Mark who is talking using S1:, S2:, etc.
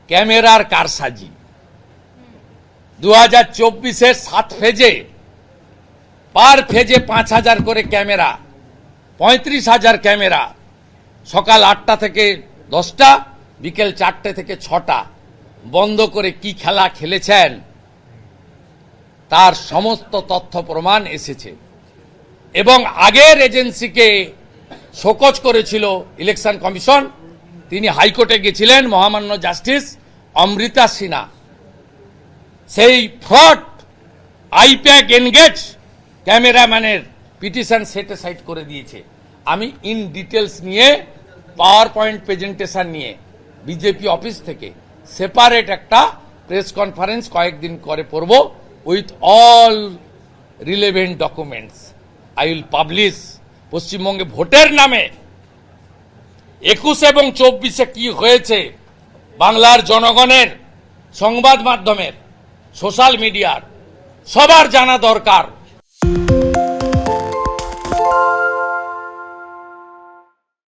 S1: ক্যামেরার কারসাজি। 2024-এর 7 ফেজে, পার ফেজে 5,000 করে ক্যামেরা, 35,000 ক্যামেরা, সকাল 8টা থেকে 10টা, বিকেল 4টে থেকে 6টা বন্ধ করে কি খেলা খেলেছেন তার সমস্ত তথ্য প্রমাণ এসেছে। এবং আগের এজেন্সিকে শোকজ করেছিল ইলেকশন কমিশন। তিনি হাইকোর্টে গেছিলেন, মহামান্য জাস্টিস অমৃতা সিনহা সেই ফ্রড আইপ্যাক এনগেজ ক্যামেরাম্যানের পিটিশন সেটিসাইড করে দিয়েছে। আমি ইন ডিটেলস নিয়ে, পাওয়ার পয়েন্ট প্রেজেন্টেশন নিয়ে বিজেপি অফিস থেকে সেপারেট একটা প্রেস কনফারেন্স কয়েকদিন করে করব with all relevant documents. I will publish. পশ্চিমবঙ্গে ভোটের নামে 21 এবং 24-এ কি হয়েছে বাংলার জনগণের, সংবাদ মাধ্যমের, সোশ্যাল মিডিয়ার সবার জানা দরকার।